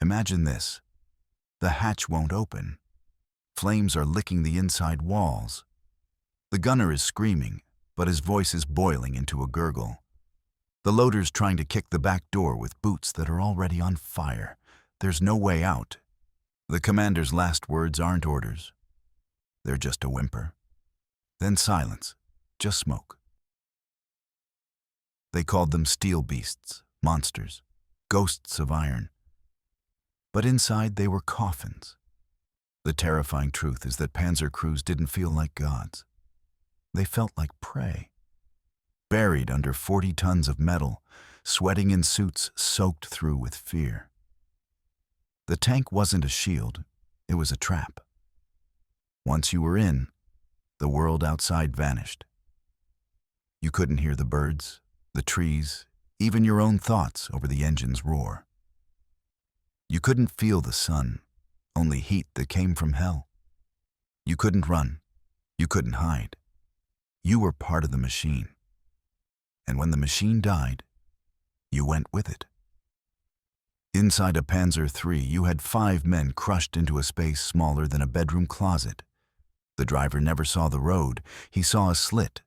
Imagine this. The hatch won't open. Flames are licking the inside walls. The gunner is screaming, but his voice is boiling into a gurgle. The loader's trying to kick the back door with boots that are already on fire. There's no way out. The commander's last words aren't orders. They're just a whimper. Then silence, just smoke. They called them steel beasts, monsters, ghosts of iron. But inside they were coffins. The terrifying truth is that Panzer crews didn't feel like gods. They felt like prey. Buried under 40 tons of metal, sweating in suits soaked through with fear. The tank wasn't a shield, it was a trap. Once you were in, the world outside vanished. You couldn't hear the birds, the trees, even your own thoughts over the engine's roar. You couldn't feel the sun, only heat that came from hell. You couldn't run, you couldn't hide. You were part of the machine. And when the machine died, you went with it. Inside a Panzer III, you had 5 men crushed into a space smaller than a bedroom closet. The driver never saw the road, he saw a slit.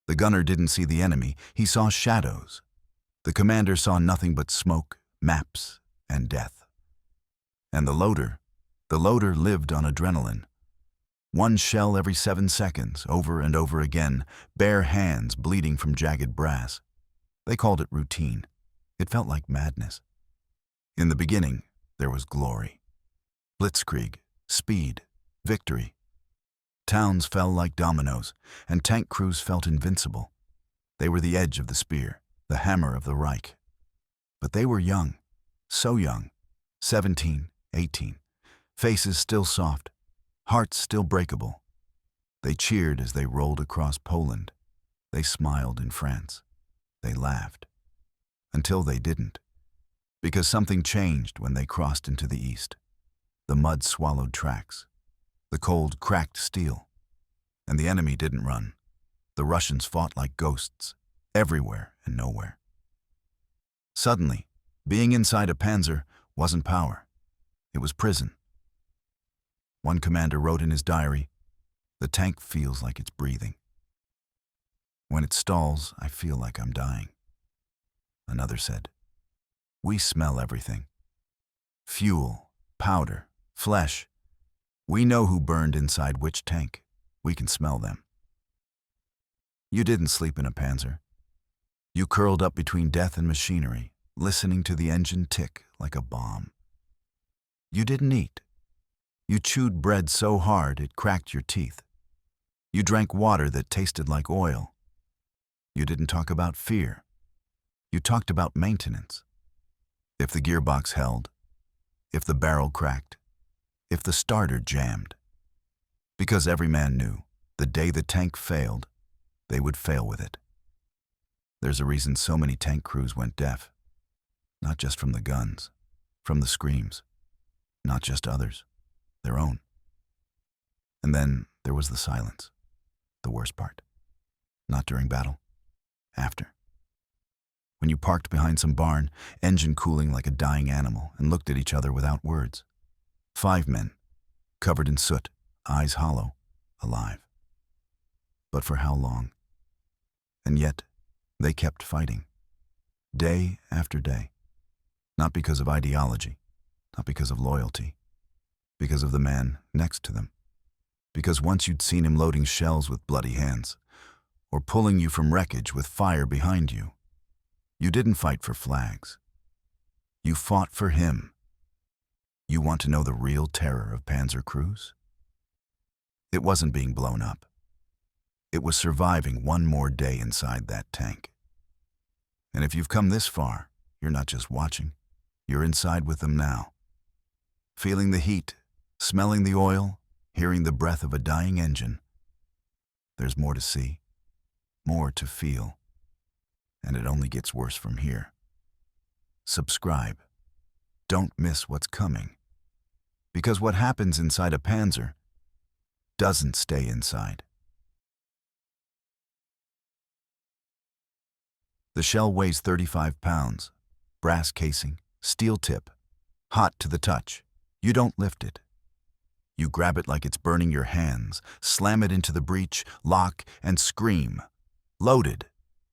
The gunner didn't see the enemy, he saw shadows. The commander saw nothing but smoke, maps, and death. And the loader lived on adrenaline. One shell every 7 seconds, over and over again, bare hands bleeding from jagged brass. They called it routine. It felt like madness. In the beginning, there was glory. Blitzkrieg, speed, victory. Towns fell like dominoes, and tank crews felt invincible. They were the edge of the spear, the hammer of the Reich. But they were young, so young, 17, 18, faces still soft, hearts still breakable. They cheered as they rolled across Poland. They smiled in France. They laughed. Until they didn't. Because something changed when they crossed into the east. The mud swallowed tracks. The cold cracked steel. And the enemy didn't run. The Russians fought like ghosts, everywhere and nowhere. Suddenly, being inside a Panzer wasn't power. It was prison. One commander wrote in his diary, "The tank feels like it's breathing. When it stalls, I feel like I'm dying." Another said, "We smell everything. Fuel, powder, flesh. We know who burned inside which tank. We can smell them." You didn't sleep in a Panzer. You curled up between death and machinery, listening to the engine tick like a bomb. You didn't eat. You chewed bread so hard it cracked your teeth. You drank water that tasted like oil. You didn't talk about fear. You talked about maintenance. If the gearbox held, if the barrel cracked, if the starter jammed. Because every man knew, the day the tank failed, they would fail with it. There's a reason so many tank crews went deaf. Not just from the guns, from the screams. Not just others, their own. And then there was the silence, the worst part. Not during battle, after. When you parked behind some barn, engine cooling like a dying animal, and looked at each other without words. 5 men, covered in soot, eyes hollow, alive. But for how long? And yet, they kept fighting. Day after day. Not because of ideology, not because of loyalty. Because of the man next to them. Because once you'd seen him loading shells with bloody hands, or pulling you from wreckage with fire behind you, you didn't fight for flags. You fought for him. You want to know the real terror of Panzer crews? It wasn't being blown up. It was surviving one more day inside that tank. And if you've come this far, you're not just watching, you're inside with them now. Feeling the heat, smelling the oil, hearing the breath of a dying engine. There's more to see, more to feel, and it only gets worse from here. Subscribe. Don't miss what's coming. Because what happens inside a Panzer doesn't stay inside. The shell weighs 35 pounds, brass casing, steel tip, Hot to the touch. You don't lift it. You grab it like it's burning your hands, slam it into the breech, lock, and scream. Loaded.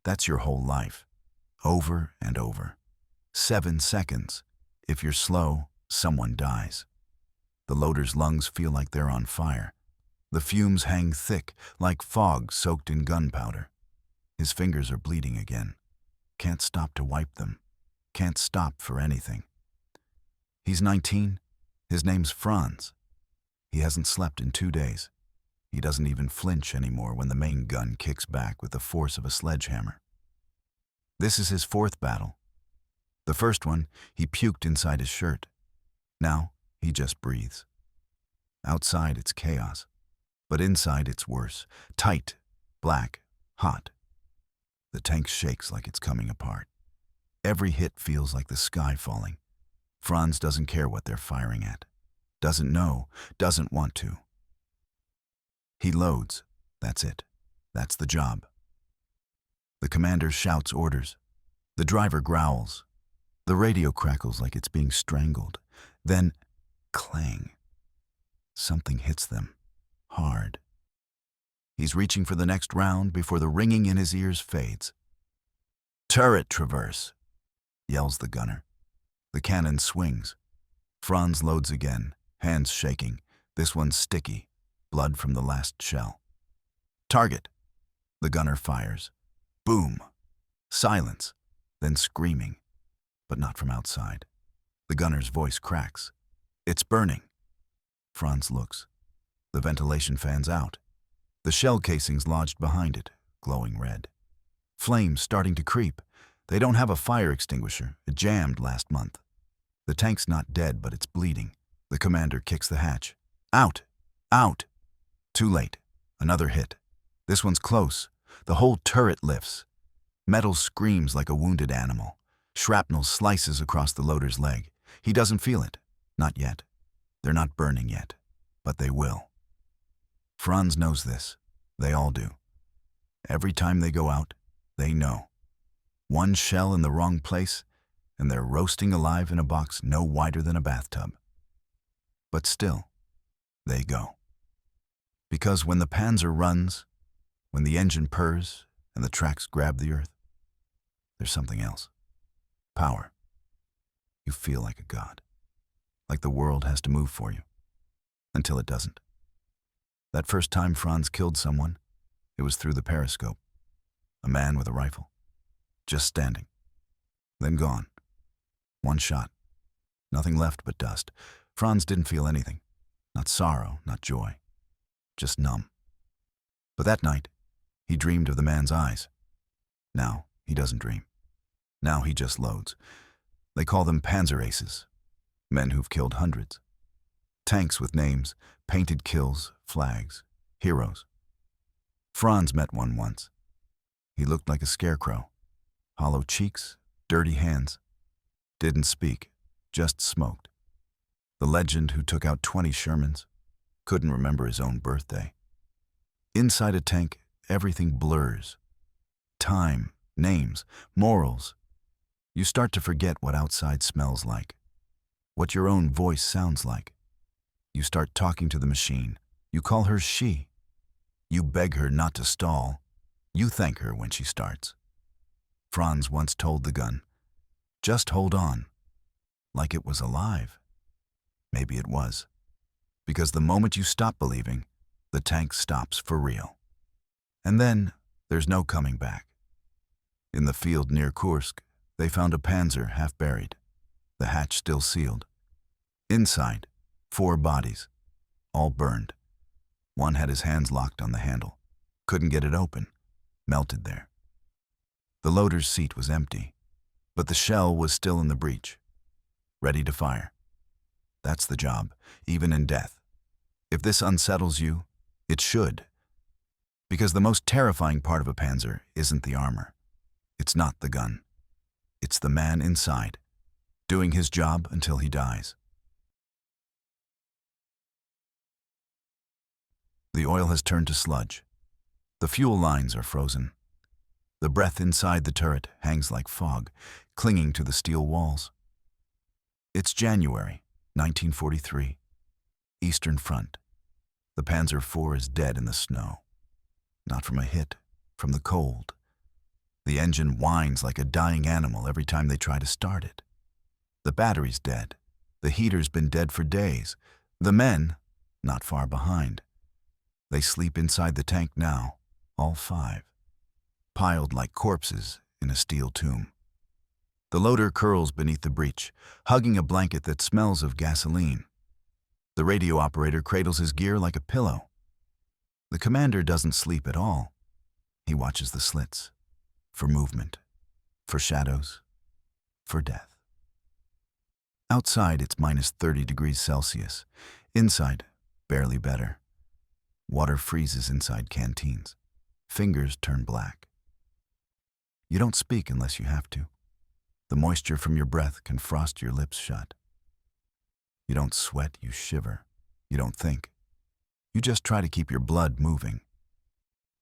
That's your whole life. Over and over. 7 seconds. If you're slow, someone dies. The loader's lungs feel like they're on fire. The fumes hang thick, like fog soaked in gunpowder. His fingers are bleeding again. Can't stop to wipe them. Can't stop for anything. He's 19. His name's Franz. He hasn't slept in 2 days. He doesn't even flinch anymore when the main gun kicks back with the force of a sledgehammer. This is his 4th battle. The first one, he puked inside his shirt. Now, he just breathes. Outside, it's chaos. But inside, it's worse. Tight, black, hot. The tank shakes like it's coming apart. Every hit feels like the sky falling. Franz doesn't care what they're firing at. Doesn't know, doesn't want to. He loads. That's it. That's the job. The commander shouts orders. The driver growls. The radio crackles like it's being strangled. Then, clang. Something hits them. Hard. He's reaching for the next round before the ringing in his ears fades. "Turret traverse," yells the gunner. The cannon swings. Franz loads again, hands shaking. This one's sticky, blood from the last shell. "Target." The gunner fires. Boom. Silence, then screaming, but not from outside. The gunner's voice cracks. "It's burning." Franz looks. The ventilation fan's out. The shell casing's lodged behind it, glowing red. Flames starting to creep. They don't have a fire extinguisher. It jammed last month. The tank's not dead, but it's bleeding. The commander kicks the hatch. "Out! Out!" Too late. Another hit. This one's close. The whole turret lifts. Metal screams like a wounded animal. Shrapnel slices across the loader's leg. He doesn't feel it. Not yet. They're not burning yet. But they will. Franz knows this. They all do. Every time they go out, they know. One shell in the wrong place, and they're roasting alive in a box no wider than a bathtub. But still, they go. Because when the Panzer runs, when the engine purrs and the tracks grab the earth, there's something else. Power. You feel like a god. Like the world has to move for you. Until it doesn't. That first time Franz killed someone, it was through the periscope. A man with a rifle. Just standing. Then gone. One shot. Nothing left but dust. Franz didn't feel anything. Not sorrow, not joy. Just numb. But that night, he dreamed of the man's eyes. Now, he doesn't dream. Now he just loads. They call them Panzer aces. Men who've killed hundreds. Tanks with names, painted kills, flags, heroes. Franz met one once. He looked like a scarecrow. Hollow cheeks, dirty hands. Didn't speak, just smoked. The legend who took out 20 Shermans. Couldn't remember his own birthday. Inside a tank, everything blurs. Time, names, morals. You start to forget what outside smells like. What your own voice sounds like. You start talking to the machine. You call her she. You beg her not to stall. You thank her when she starts. Franz once told the gun, "Just hold on," like it was alive. Maybe it was. Because the moment you stop believing, the tank stops for real. And then, there's no coming back. In the field near Kursk, they found a Panzer half buried, the hatch still sealed. Inside, 4 bodies, all burned. One had his hands locked on the handle, couldn't get it open, melted there. The loader's seat was empty, but the shell was still in the breech, ready to fire. That's the job, even in death. If this unsettles you, it should. Because the most terrifying part of a Panzer isn't the armor. It's not the gun. It's the man inside, doing his job until he dies. The oil has turned to sludge. The fuel lines are frozen. The breath inside the turret hangs like fog, clinging to the steel walls. It's January 1943, Eastern Front. The Panzer IV is dead in the snow. Not from a hit, from the cold. The engine whines like a dying animal every time they try to start it. The battery's dead. The heater's been dead for days. The men, not far behind. They sleep inside the tank now, all five, piled like corpses in a steel tomb. The loader curls beneath the breech, hugging a blanket that smells of gasoline. The radio operator cradles his gear like a pillow. The commander doesn't sleep at all. He watches the slits, for movement, for shadows, for death. Outside, it's minus 30 degrees Celsius. Inside, barely better. Water freezes inside canteens. Fingers turn black. You don't speak unless you have to. The moisture from your breath can frost your lips shut. You don't sweat, you shiver. You don't think. You just try to keep your blood moving.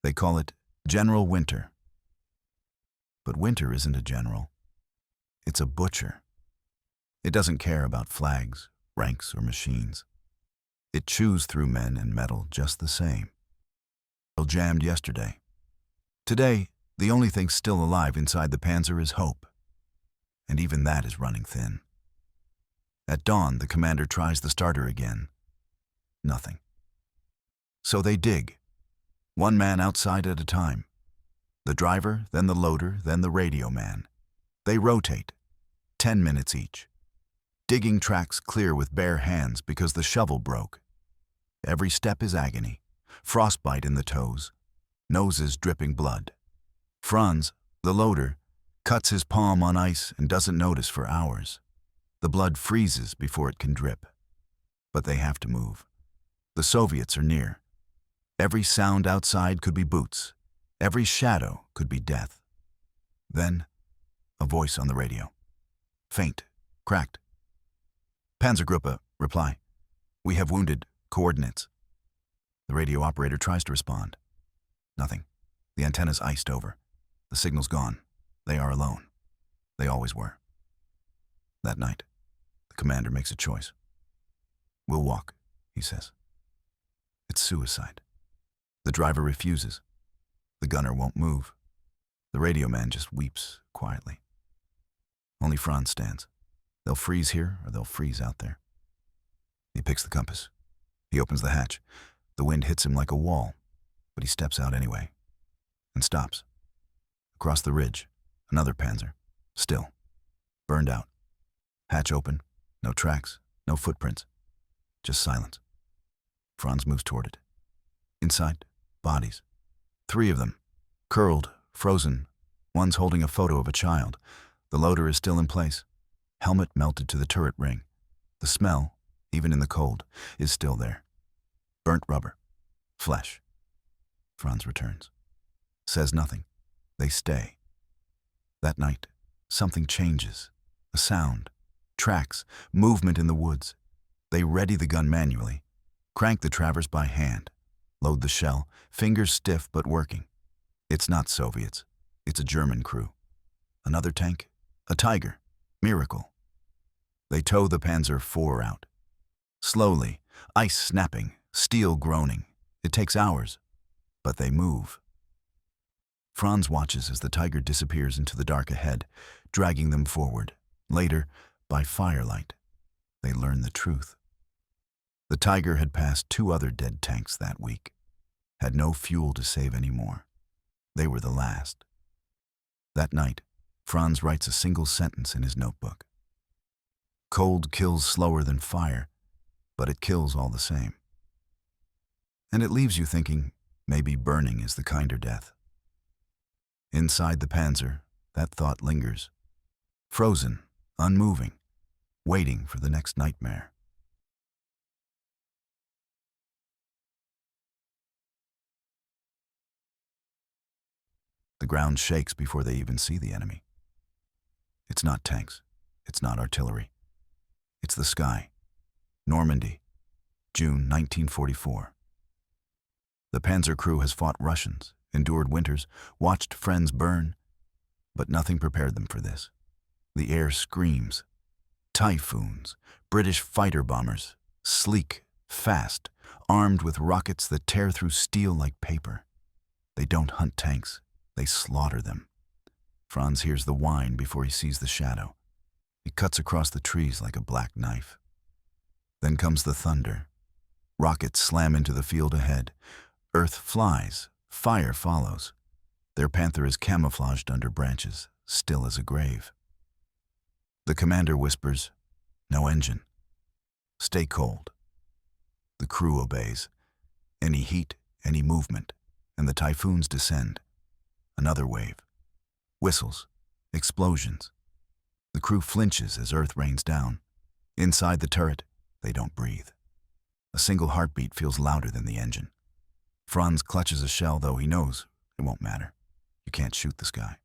They call it General Winter. But winter isn't a general. It's a butcher. It doesn't care about flags, ranks, or machines. It chews through men and metal just the same. Jammed yesterday. Today, the only thing still alive inside the Panzer is hope. And even that is running thin. At dawn, the commander tries the starter again. Nothing. So they dig. One man outside at a time. The driver, then the loader, then the radio man. They rotate. 10 minutes each. Digging tracks clear with bare hands because the shovel broke. Every step is agony. Frostbite in the toes. Noses dripping blood. Franz, the loader, cuts his palm on ice and doesn't notice for hours. The blood freezes before it can drip. But they have to move. The Soviets are near. Every sound outside could be boots. Every shadow could be death. Then, a voice on the radio. Faint, cracked. Panzergruppe, reply. We have wounded. Coordinates. The radio operator tries to respond. Nothing. The antenna's iced over. The signal's gone. They are alone. They always were. That night, the commander makes a choice. We'll walk, he says. It's suicide. The driver refuses. The gunner won't move. The radio man just weeps quietly. Only Franz stands. They'll freeze here or they'll freeze out there. He picks the compass. He opens the hatch. The wind hits him like a wall, but he steps out anyway and stops. Across the ridge, another Panzer, still, burned out. Hatch open, no tracks, no footprints, just silence. Franz moves toward it. Inside, bodies. 3 of them, curled, frozen. One's holding a photo of a child. The loader is still in place. Helmet melted to the turret ring. The smell, even in the cold, is still there. Burnt rubber. Flesh. Franz returns. Says nothing. They stay. That night, something changes. A sound. Tracks. Movement in the woods. They ready the gun manually. Crank the Travers by hand. Load the shell. Fingers stiff but working. It's not Soviets. It's a German crew. Another tank. A Tiger. Miracle. They tow the Panzer IV out. Slowly, ice snapping, steel groaning. It takes hours, but they move. Franz watches as the Tiger disappears into the dark ahead, dragging them forward. Later, by firelight, they learn the truth. The Tiger had passed 2 other dead tanks that week, had no fuel to save anymore. They were the last. That night, Franz writes a single sentence in his notebook. Cold kills slower than fire, but it kills all the same. And it leaves you thinking maybe burning is the kinder death. Inside the Panzer, that thought lingers. Frozen, unmoving, waiting for the next nightmare. The ground shakes before they even see the enemy. It's not tanks. It's not artillery. It's the sky. Normandy, June 1944. The Panzer crew has fought Russians, endured winters, watched friends burn, but nothing prepared them for this. The air screams. Typhoons, British fighter bombers, sleek, fast, armed with rockets that tear through steel like paper. They don't hunt tanks, they slaughter them. Franz hears the whine before he sees the shadow. It cuts across the trees like a black knife. Then comes the thunder. Rockets slam into the field ahead. Earth flies, fire follows. Their Panther is camouflaged under branches, still as a grave. The commander whispers, "No engine. Stay cold." The crew obeys. Any heat, any movement, and the Typhoons descend. Another wave. Whistles, explosions. The crew flinches as earth rains down. Inside the turret, they don't breathe. A single heartbeat feels louder than the engine. Franz clutches a shell, though he knows it won't matter. You can't shoot the sky.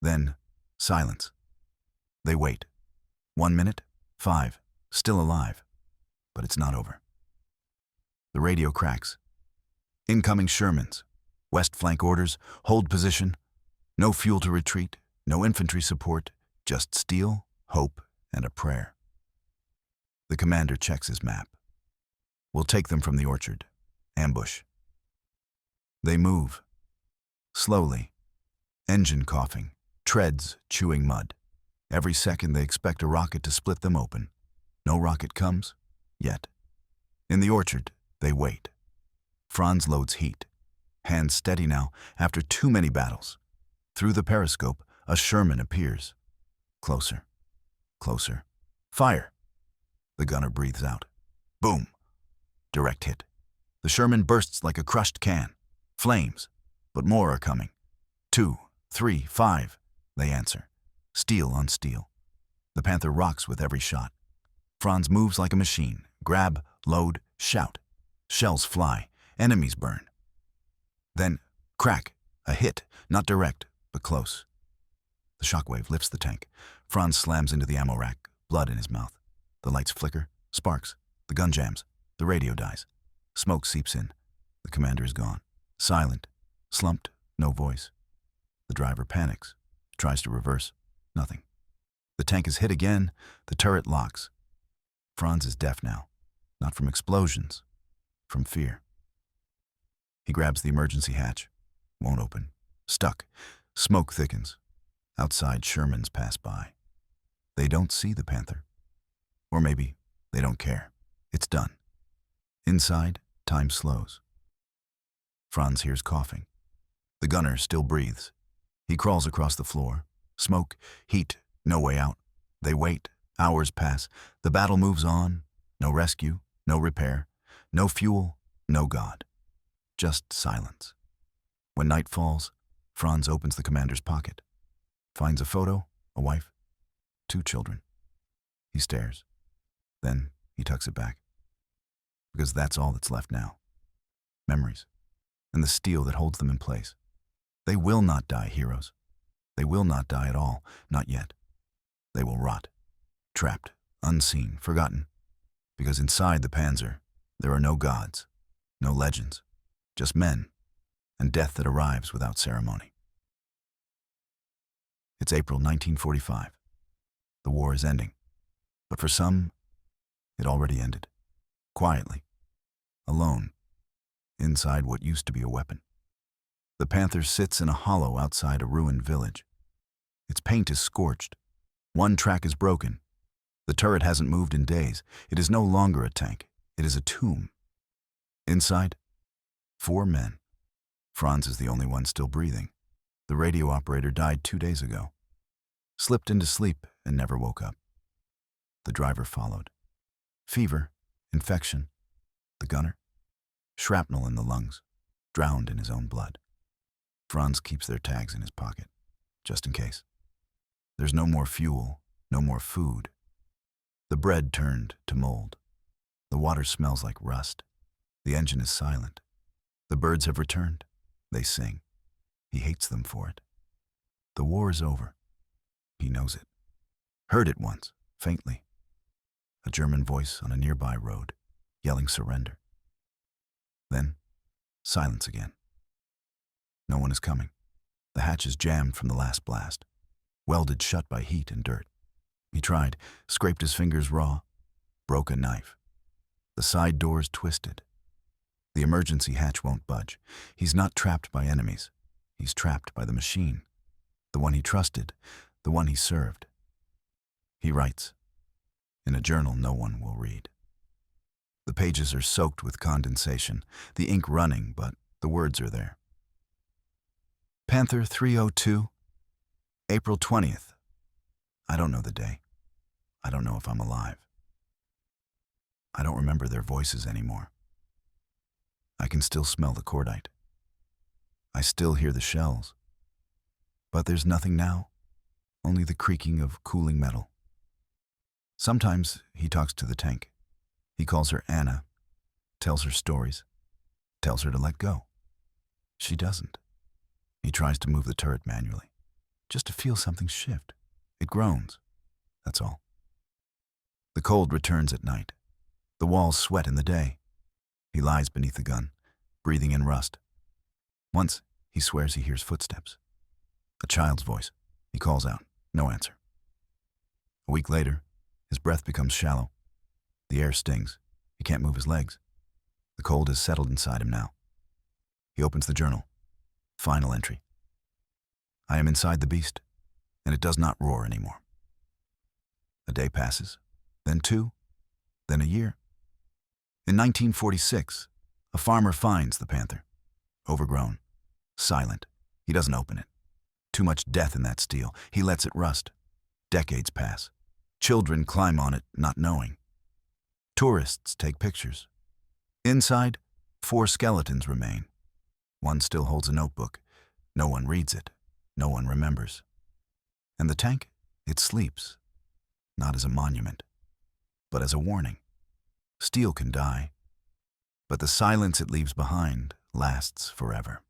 Then, silence. They wait. 1 minute, 5, still alive. But it's not over. The radio cracks. Incoming Shermans. West flank orders, hold position. No fuel to retreat, no infantry support, just steel, hope, and a prayer. The commander checks his map. We'll take them from the orchard. Ambush. They move. Slowly. Engine coughing, treads chewing mud. Every second they expect a rocket to split them open. No rocket comes, yet. In the orchard, they wait. Franz loads heat. Hands steady now, after too many battles. Through the periscope, a Sherman appears. Closer. Closer. Fire! The gunner breathes out. Boom! Direct hit. The Sherman bursts like a crushed can. Flames. But more are coming. 2, 3, 5, they answer. Steel on steel. The Panther rocks with every shot. Franz moves like a machine. Grab, load, shout. Shells fly. Enemies burn. Then, crack. A hit. Not direct, but close. The shockwave lifts the tank. Franz slams into the ammo rack, blood in his mouth. The lights flicker. Sparks. The gun jams. The radio dies. Smoke seeps in. The commander is gone. Silent. Slumped. No voice. The driver panics. Tries to reverse. Nothing. The tank is hit again. The turret locks. Franz is deaf now. Not from explosions. From fear. He grabs the emergency hatch. Won't open. Stuck. Smoke thickens. Outside, Shermans pass by. They don't see the Panther. Or maybe they don't care. It's done. Inside, time slows. Franz hears coughing. The gunner still breathes. He crawls across the floor. Smoke, heat, no way out. They wait. Hours pass. The battle moves on. No rescue, no repair, no fuel, no God. Just silence. When night falls, Franz opens the commander's pocket. Finds a photo, a wife, 2 children. He stares. Then he tucks it back. Because that's all that's left now. Memories. And the steel that holds them in place. They will not die, heroes. They will not die at all, not yet. They will rot. Trapped, unseen, forgotten. Because inside the Panzer, there are no gods, no legends, just men, and death that arrives without ceremony. It's April 1945. The war is ending. But for some, it already ended. Quietly. Alone. Inside what used to be a weapon. The Panther sits in a hollow outside a ruined village. Its paint is scorched. One track is broken. The turret hasn't moved in days. It is no longer a tank. It is a tomb. Inside, 4 men. Franz is the only one still breathing. The radio operator died 2 days ago. Slipped into sleep and never woke up. The driver followed. Fever, infection. The gunner, shrapnel in the lungs, drowned in his own blood. Franz keeps their tags in his pocket, just in case. There's no more fuel, no more food. The bread turned to mold. The water smells like rust. The engine is silent. The birds have returned. They sing. He hates them for it. The war is over. He knows it. Heard it once, faintly. A German voice on a nearby road, yelling surrender. Then, silence again. No one is coming. The hatch is jammed from the last blast, welded shut by heat and dirt. He tried, scraped his fingers raw, broke a knife. The side door's twisted. The emergency hatch won't budge. He's not trapped by enemies. He's trapped by the machine. The one he trusted, the one he served. He writes, in a journal no one will read. The pages are soaked with condensation, the ink running, but the words are there. Panther 302, April 20th. I don't know the day. I don't know if I'm alive. I don't remember their voices anymore. I can still smell the cordite. I still hear the shells. But there's nothing now, only the creaking of cooling metal. Sometimes he talks to the tank. He calls her Anna, tells her stories, tells her to let go. She doesn't. He tries to move the turret manually, just to feel something shift. It groans. That's all. The cold returns at night. The walls sweat in the day. He lies beneath the gun, breathing in rust. Once, he swears he hears footsteps. A child's voice. He calls out. No answer. A week later, his breath becomes shallow. The air stings. He can't move his legs. The cold has settled inside him now. He opens the journal. Final entry. I am inside the beast, and it does not roar anymore. A day passes, then 2, then a year. In 1946, a farmer finds the Panther. Overgrown, silent. He doesn't open it. Too much death in that steel. He lets it rust. Decades pass. Children climb on it, not knowing. Tourists take pictures. Inside, 4 skeletons remain. One still holds a notebook. No one reads it. No one remembers. And the tank, it sleeps. Not as a monument, but as a warning. Steel can die, but the silence it leaves behind lasts forever.